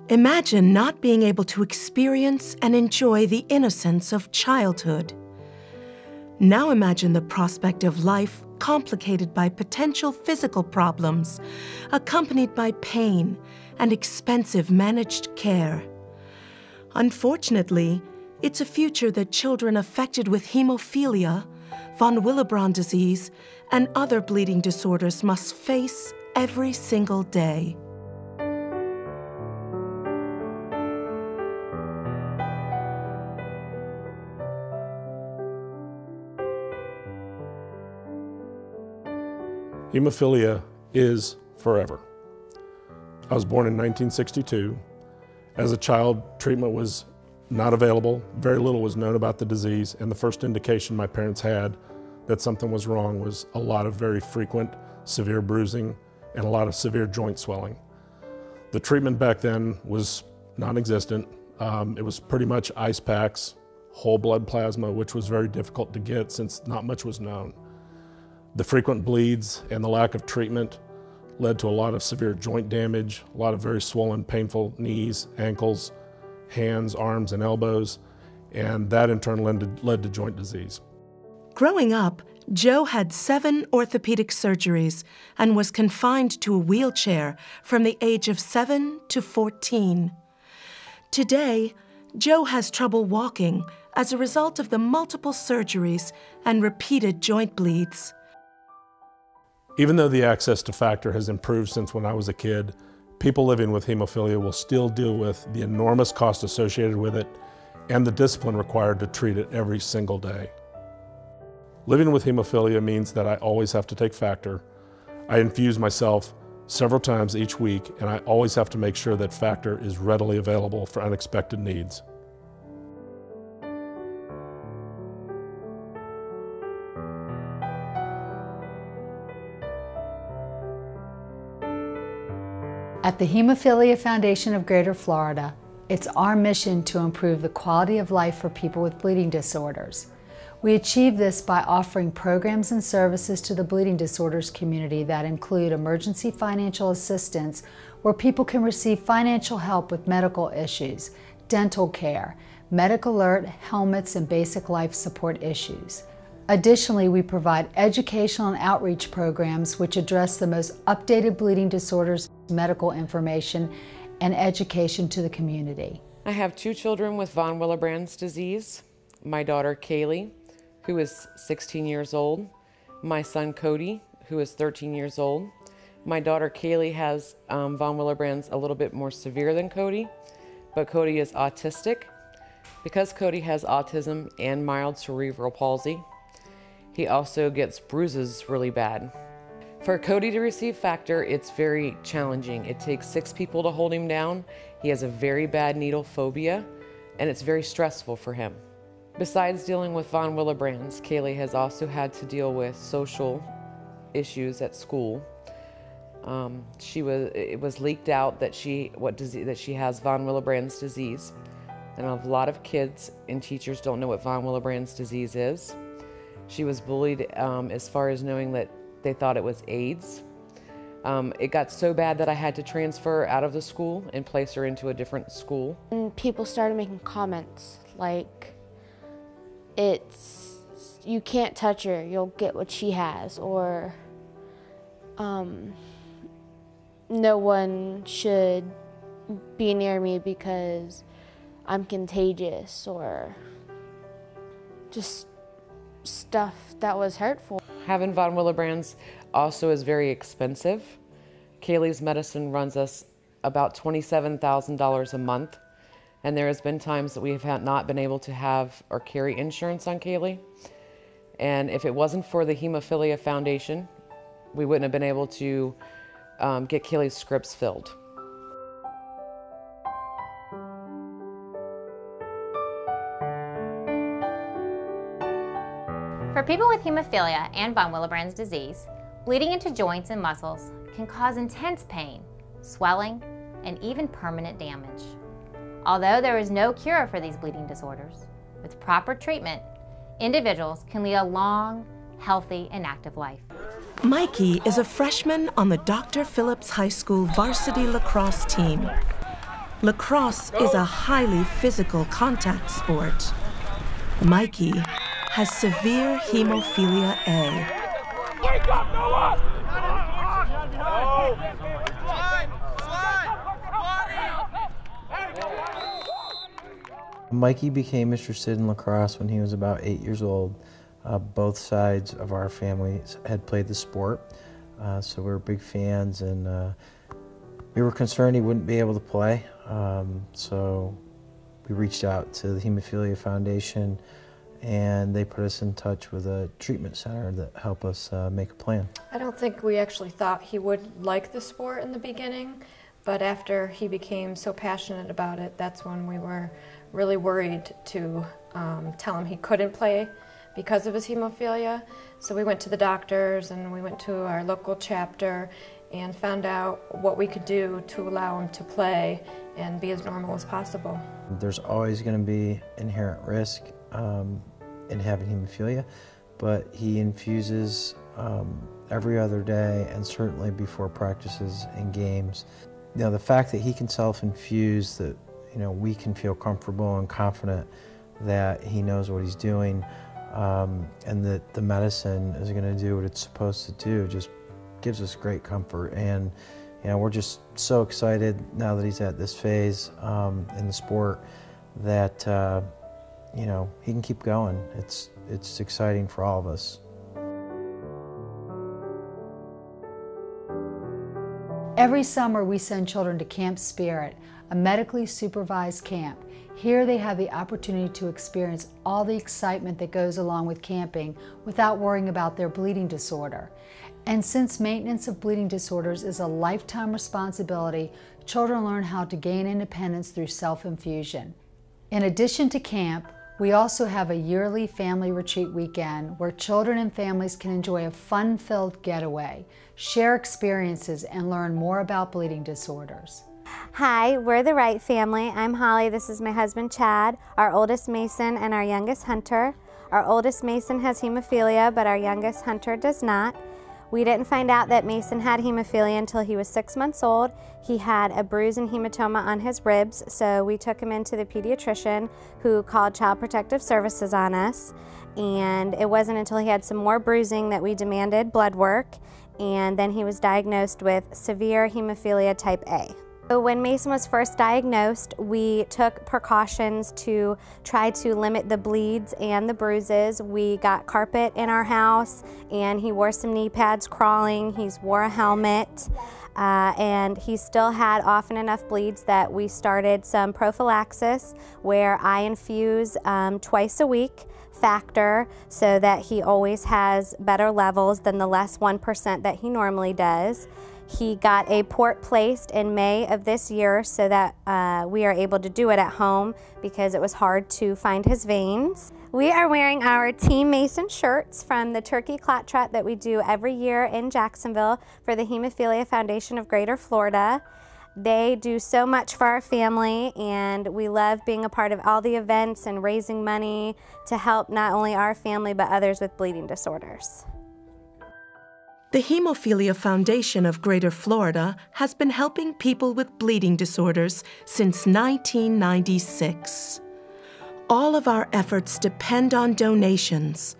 Imagine not being able to experience and enjoy the innocence of childhood. Now imagine the prospect of life complicated by potential physical problems, accompanied by pain and expensive managed care. Unfortunately, it's a future that children affected with hemophilia, von Willebrand disease, and other bleeding disorders must face every single day. Hemophilia is forever. I was born in 1962. As a child, treatment was not available. Very little was known about the disease, and the first indication my parents had that something was wrong was a lot of very frequent severe bruising and a lot of severe joint swelling. The treatment back then was non-existent. It was pretty much ice packs, whole blood plasma, which was very difficult to get since not much was known. The frequent bleeds and the lack of treatment led to a lot of severe joint damage, a lot of very swollen, painful knees, ankles, hands, arms, and elbows, and that in turn led to joint disease. Growing up, Joe had 7 orthopedic surgeries and was confined to a wheelchair from the age of 7 to 14. Today, Joe has trouble walking as a result of the multiple surgeries and repeated joint bleeds. Even though the access to Factor has improved since when I was a kid, people living with hemophilia will still deal with the enormous cost associated with it and the discipline required to treat it every single day. Living with hemophilia means that I always have to take Factor. I infuse myself several times each week, and I always have to make sure that Factor is readily available for unexpected needs. At the Hemophilia Foundation of Greater Florida, it's our mission to improve the quality of life for people with bleeding disorders. We achieve this by offering programs and services to the bleeding disorders community that include emergency financial assistance, where people can receive financial help with medical issues, dental care, medical alert, helmets, and basic life support issues. Additionally, we provide educational and outreach programs which address the most updated bleeding disorders, medical information, and education to the community. I have 2 children with von Willebrand's disease. My daughter Kaylee, who is 16 years old. My son Cody, who is 13 years old. My daughter Kaylee has von Willebrand's a little bit more severe than Cody, but Cody is autistic. Because Cody has autism and mild cerebral palsy, he also gets bruises really bad. For Cody to receive Factor, it's very challenging. It takes 6 people to hold him down. He has a very bad needle phobia, and it's very stressful for him. Besides dealing with von Willebrand's, Kaylee has also had to deal with social issues at school. It was leaked out that she has von Willebrand's disease, and a lot of kids and teachers don't know what von Willebrand's disease is. She was bullied as far as knowing that they thought it was AIDS. It got so bad that I had to transfer out of the school and place her into a different school. And people started making comments like, you can't touch her, you'll get what she has, or no one should be near me because I'm contagious, or just stuff that was hurtful. Having von Willebrand's also is very expensive. Kaylee's medicine runs us about $27,000 a month, and there has been times that we have not been able to have or carry insurance on Kaylee. And if it wasn't for the Hemophilia Foundation, we wouldn't have been able to get Kaylee's scripts filled. For people with hemophilia and von Willebrand's disease, bleeding into joints and muscles can cause intense pain, swelling, and even permanent damage. Although there is no cure for these bleeding disorders, with proper treatment, individuals can lead a long, healthy, and active life. Mikey is a freshman on the Dr. Phillips High School varsity lacrosse team. Lacrosse is a highly physical contact sport. Mikey has severe hemophilia A. Wake up, Noah! Mikey became interested in lacrosse when he was about 8 years old. Both sides of our families had played the sport, so we were big fans, and we were concerned he wouldn't be able to play. So we reached out to the Hemophilia Foundation, and they put us in touch with a treatment center that helped us make a plan. I don't think we actually thought he would like the sport in the beginning, but after he became so passionate about it, that's when we were really worried to tell him he couldn't play because of his hemophilia. So we went to the doctors and we went to our local chapter and found out what we could do to allow him to play and be as normal as possible. There's always going to be inherent risk in having hemophilia, but he infuses every other day and certainly before practices and games. You know, the fact that he can self-infuse, that we can feel comfortable and confident that he knows what he's doing, and that the medicine is going to do what it's supposed to do, just gives us great comfort. And we're just so excited now that he's at this phase in the sport that he can keep going. It's exciting for all of us. Every summer we send children to Camp Spirit, a medically supervised camp. Here they have the opportunity to experience all the excitement that goes along with camping without worrying about their bleeding disorder. And since maintenance of bleeding disorders is a lifetime responsibility, children learn how to gain independence through self-infusion. In addition to camp, we also have a yearly family retreat weekend where children and families can enjoy a fun-filled getaway, share experiences, and learn more about bleeding disorders. Hi, we're the Wright family. I'm Holly. This is my husband Chad, our oldest Mason, and our youngest Hunter. Our oldest Mason has hemophilia, but our youngest Hunter does not. We didn't find out that Mason had hemophilia until he was 6 months old. He had a bruise and hematoma on his ribs, so we took him into the pediatrician, who called Child Protective Services on us. And it wasn't until he had some more bruising that we demanded blood work, and then he was diagnosed with severe hemophilia type A. So when Mason was first diagnosed, we took precautions to try to limit the bleeds and the bruises. We got carpet in our house, and he wore some knee pads crawling. He wore a helmet, and he still had often enough bleeds that we started some prophylaxis where I infuse twice a week factor so that he always has better levels than the less 1% that he normally does. He got a port placed in May of this year so that we are able to do it at home because it was hard to find his veins. We are wearing our Team Mason shirts from the Turkey Clot Trot that we do every year in Jacksonville for the Hemophilia Foundation of Greater Florida. They do so much for our family, and we love being a part of all the events and raising money to help not only our family but others with bleeding disorders. The Hemophilia Foundation of Greater Florida has been helping people with bleeding disorders since 1996. All of our efforts depend on donations,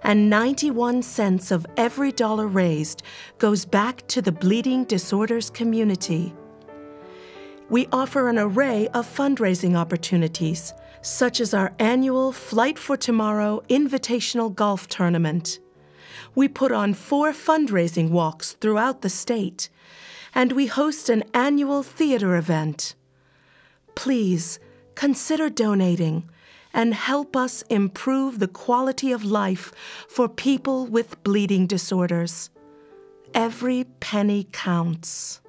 and 91 cents of every dollar raised goes back to the bleeding disorders community. We offer an array of fundraising opportunities, such as our annual Flight for Tomorrow Invitational Golf Tournament. We put on 4 fundraising walks throughout the state, and we host an annual theater event. Please consider donating and help us improve the quality of life for people with bleeding disorders. Every penny counts.